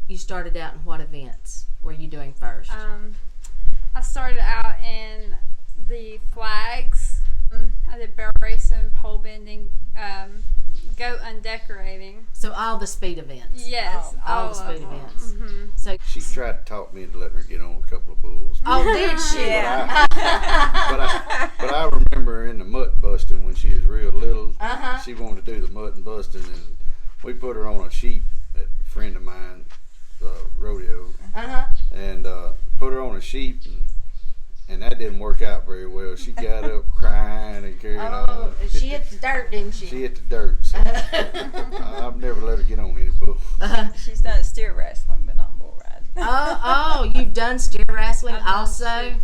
you started out in what events were you doing first? I started out in the flags. I did barrel racing, pole bending, goat undecorating. So all the speed events. Yes, all the speed events. Mm-hmm. So She tried to talk me into letting her get on a couple of bulls. oh, did she? Yeah. But I remember in the mutt busting when she was real little. Uh-huh. She wanted to do the mutt and busting, and we put her on a sheep at a friend of mine, rodeo, Uh-huh. and put her on a sheep, and that didn't work out very well. She got up crying and carrying on. Oh, she hit the dirt, didn't she? She hit the dirt. So I've never let her get on any bull. She's done steer wrestling, but not bull riding. Oh, you've done steer wrestling also?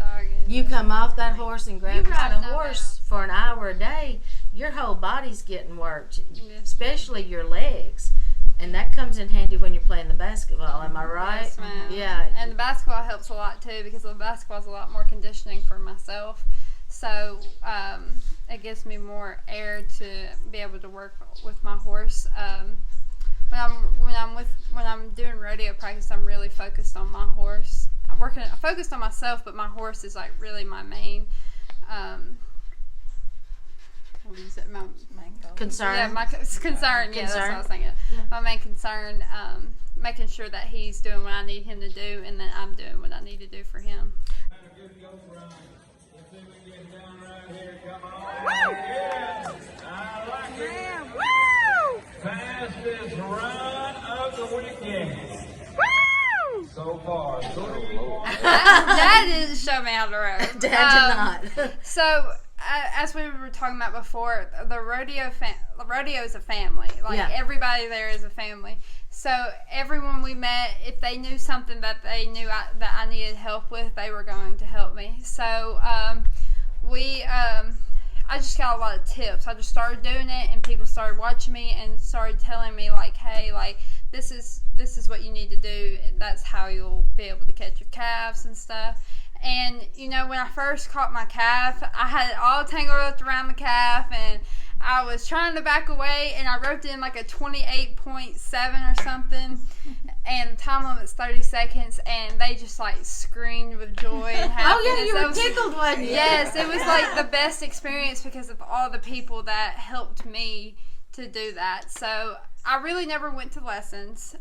You come off that horse and grab You ride a no horse for an hour a day, your whole body's getting worked, especially your legs. And that comes in handy when you're playing the basketball, am I right? Yes, ma'am. Yeah. And the basketball helps a lot too, because the basketball is a lot more conditioning for myself. So it gives me more air to be able to work with my horse. When I'm doing rodeo practice, I'm really focused on my horse. I'm focused on myself, but my horse is like really my main. What is it? My Concern. Yeah, my concern. Yeah, that's what I was thinking. Yeah. My main concern, making sure that he's doing what I need him to do, and that I'm doing what I need to do for him. Fastest run of the weekend. Woo! So far, Dad didn't show me how to rope. Dad did not. So, as we were talking about before, the rodeo is a family. Like, Yeah. everybody there is a family. So, everyone we met, if they knew something that they knew that I needed help with, they were going to help me. So, I just got a lot of tips. I just started doing it, and people started watching me and started telling me, like, hey, like, this is what you need to do. That's how you'll be able to catch your calves and stuff. And, you know, when I first caught my calf, I had it all tangled up around the calf, and I was trying to back away, and I roped in like a 28.7 or something, and the time limit's 30 seconds, and they just like screamed with joy and happiness. Oh, yeah, you were tickled, wasn't you? Yes, it was like the best experience because of all the people that helped me to do that. So I really never went to lessons.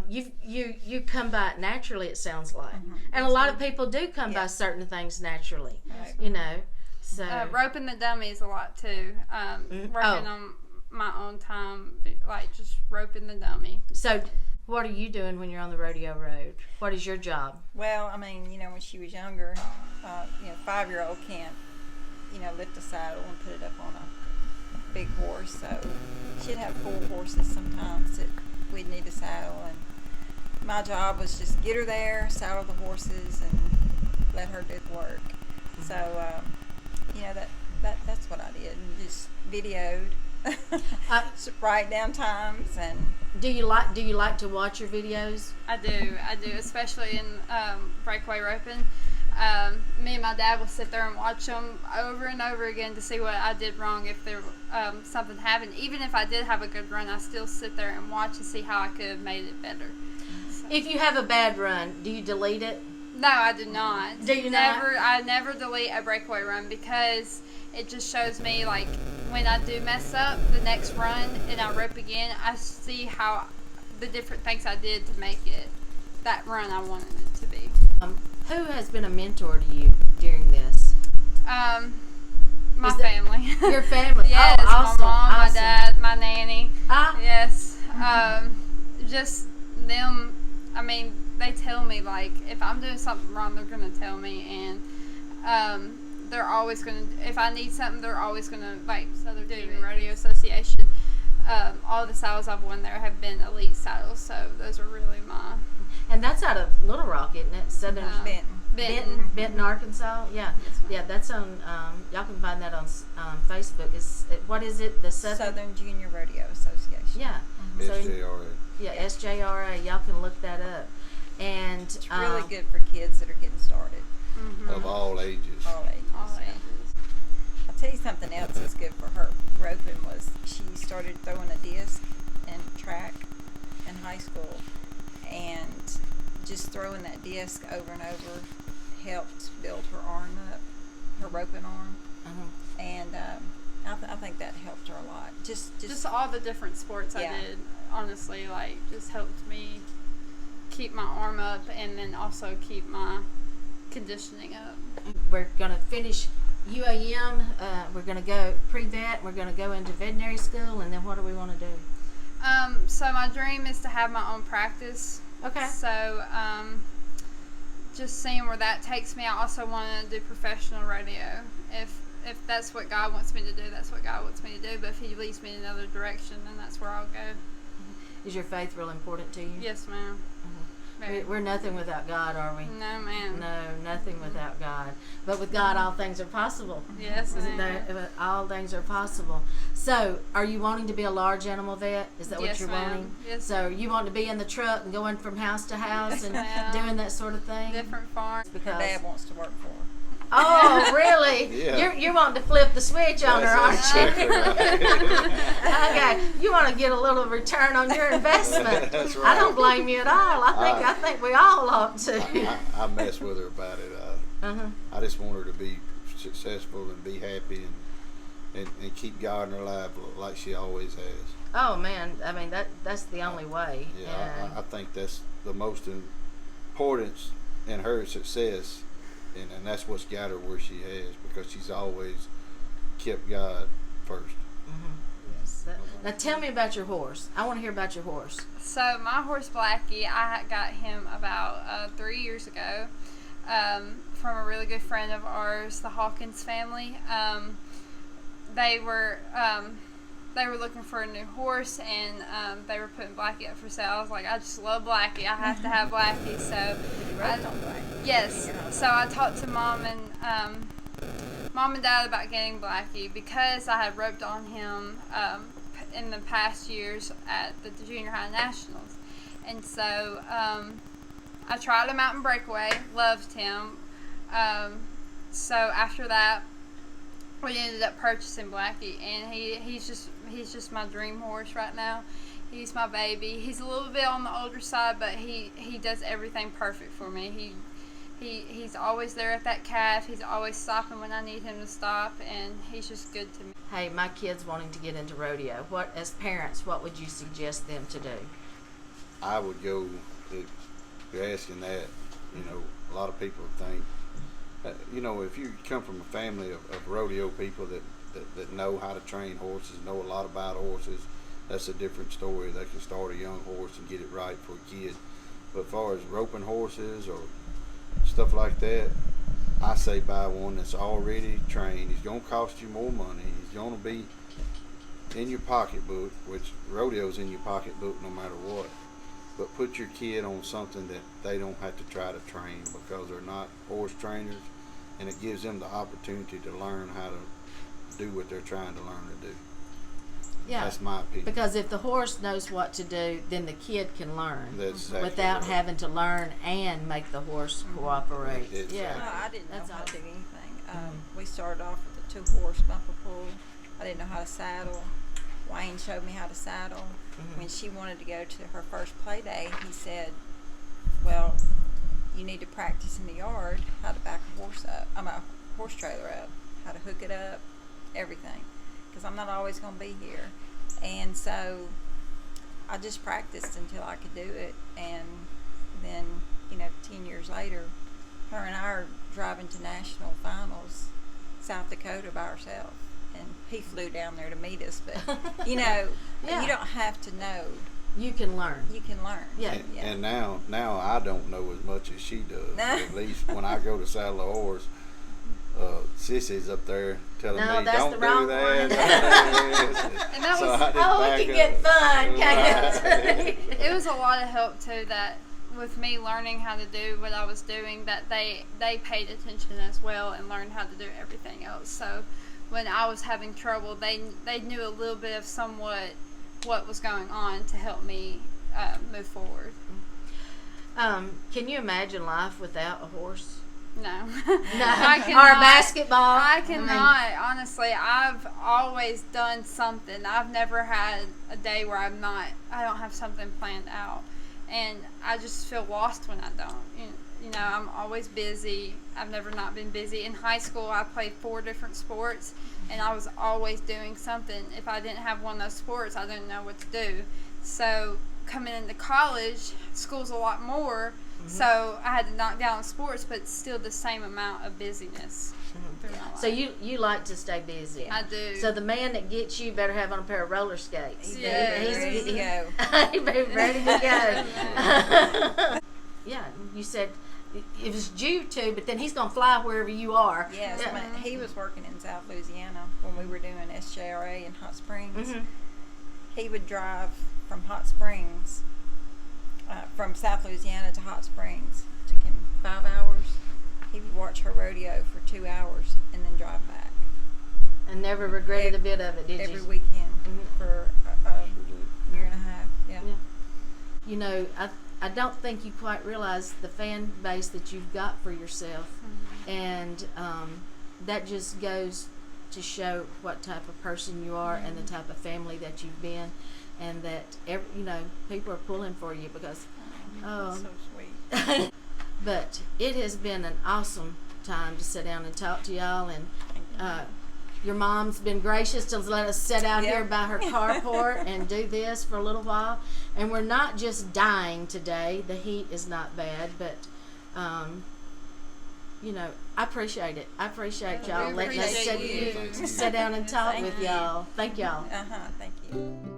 You come by it naturally, it sounds like. And a lot of people do come by certain things naturally, you know. So roping the dummies a lot too. Working on my own time, like just roping the dummy. So what are you doing when you're on the rodeo road? What is your job? Well, I mean, you know, when she was younger, 5-year-old can't, lift a saddle and put it up on a big horse. So she'd have 4 horses sometimes that we'd need a saddle. And my job was just get her there, saddle the horses, and let her do the work. So, that's what I did, and just videoed, write down times, and. Do you like to watch your videos? I do, especially in breakaway roping. Me and my dad will sit there and watch them over and over again to see what I did wrong. If there something happened, even if I did have a good run, I still sit there and watch and see how I could have made it better. So. If you have a bad run, do you delete it? No, I do not. Do you not? I never delete a breakaway run because it just shows me, like, when I do mess up the next run and I rope again, I see how the different things I did to make it that run I wanted it to be. Who has been a mentor to you during this? My family. Your family? Yes, oh, awesome. My mom, awesome. my dad, my nanny. Yes. Just them, I mean, they tell me, like, if I'm doing something wrong, they're going to tell me, and they're always going to, if I need something, they're always going to, like, Southern Demon Rodeo Association, all the saddles I've won there have been elite saddles, so those are really my... And that's out of Little Rock, isn't it? Southern Benton, Arkansas. Yeah, yeah. That's on. Y'all can find that on Facebook. What is it? The Southern Junior Rodeo Association. Yeah. SJRA. Yeah, SJRA. Y'all can look that up. And it's really good for kids that are getting started. Of all ages. All ages. I'll tell you something else that's good for her roping was she started throwing a disc and track and high school, and just throwing that disc over and over helped build her arm up, her roping arm, and I think that helped her a lot. Just all the different sports I did, honestly, like, just helped me keep my arm up and then also keep my conditioning up. We're going to finish UAM. We're going to go pre-vet. We're going to go into veterinary school, and then what do we want to do? So my dream is to have my own practice. Okay. So just seeing where that takes me. I also want to do professional rodeo. If that's what God wants me to do, that's what God wants me to do. But if He leads me in another direction, then that's where I'll go. Is your faith real important to you? Yes, ma'am. We're nothing without God, are we? No, ma'am. No, nothing without God. But with God, all things are possible. Yes, Isn't ma'am. there? All things are possible. So, are you wanting to be a large animal vet? Is that what Yes, you're ma'am. wanting? Yes. So, you want to be in the truck and going from house to house Yes, and ma'am. doing that sort of thing? Different farms. Because Dad wants to work for her. oh, really? Yeah. You're wanting to flip the switch on her, aren't That's you? exactly right. Okay, you want to get a little return on your investment. That's I right. don't blame you at all. I think we all ought to. I mess with her about it. I just want her to be successful and be happy and keep God in her life like she always has. Oh man, I mean that's the only way. Yeah, I think that's the most importance in her success, and that's what's got her where she has, because she's always kept God first. Yes. Now tell me about your horse. I want to hear about your horse. So my horse Blackie, I got him about 3 years ago from a really good friend of ours, the Hawkins family. They were looking for a new horse, and they were putting Blackie up for sale. I was like, I just love Blackie. I have to have Blackie. So yes. So I talked to Mom and Dad about getting Blackie because I had roped on him in the past years at the junior high nationals, and so I tried him out in breakaway, loved him. So after that, we ended up purchasing Blackie, and he's just my dream horse right now. He's my baby. He's a little bit on the older side, but he does everything perfect for me. He's always there at that calf. He's always stopping when I need him to stop, and he's just good to me. Hey, my kid's wanting to get into rodeo. As parents, what would you suggest them to do? I would go, if you're asking that, a lot of people think, if you come from a family of rodeo people that know how to train horses, know a lot about horses, that's a different story. They can start a young horse and get it right for a kid. But as far as roping horses or stuff like that, I say buy one that's already trained. He's going to cost you more money. He's going to be in your pocketbook, which rodeo's in your pocketbook no matter what. But put your kid on something that they don't have to try to train, because they're not horse trainers, and it gives them the opportunity to learn how to do what they're trying to learn to do. Yeah, that's my opinion. Because if the horse knows what to do, then the kid can learn. That's exactly without right. having to learn and make the horse cooperate. Exactly. Yeah, No, I didn't know That's how to do awesome. anything. We started off with a 2-horse bumper pull. I didn't know how to saddle. Wayne showed me how to saddle. When she wanted to go to her first play day, he said, well, you need to practice in the yard how to back a horse trailer up, how to hook it up, everything, because I'm not always going to be here. And so I just practiced until I could do it, and then 10 years later, her and I are driving to national finals, South Dakota, by ourselves, and he flew down there to meet us. But you don't have to know. You can learn. You can learn. Yeah. And now I don't know as much as she does. At least when I go to saddle a horse, Sissy's up there telling No, me, that's don't the do wrong that. one. And that So was- I just Oh, back it can up. get fun, can't it? It was a lot of help too, that with me learning how to do what I was doing, that they paid attention as well and learned how to do everything else. So when I was having trouble, they knew a little bit of somewhat what was going on to help me move forward. Can you imagine life without a horse? No. No. Or basketball. I cannot. Honestly, I've always done something. I've never had a day where I don't have something planned out. And I just feel lost when I don't. You know, I'm always busy. I've never not been busy. In high school, I played 4 different sports, and I was always doing something. If I didn't have one of those sports, I didn't know what to do. So coming into college, school's a lot more. So I had to knock down sports, but still the same amount of busyness through my life. So you like to stay busy. I do. So the man that gets you better have on a pair of roller skates. He's Yeah. ready to go. He'd be ready to go. Yeah, you said it was due to, but then he's gonna fly wherever you are. Yes, Yeah. he was working in South Louisiana when we were doing SJRA in Hot Springs. He would drive from Hot Springs, from South Louisiana to Hot Springs. Took him 5 hours. He would watch her rodeo for 2 hours and then drive back. And never regretted a bit of it, did you? Every weekend for a year and a half. Yeah. Yeah. You know, I don't think you quite realize the fan base that you've got for yourself, and that just goes to show what type of person you are and the type of family that you've been, and that people are pulling for you because So sweet. but it has been an awesome time to sit down and talk to y'all, and your mom's been gracious to let us sit out here by her carport and do this for a little while. And we're not just dying today. The heat is not bad, but I appreciate it. I appreciate y'all letting us appreciate you. sit down and talk with y'all. Thank y'all. Thank you.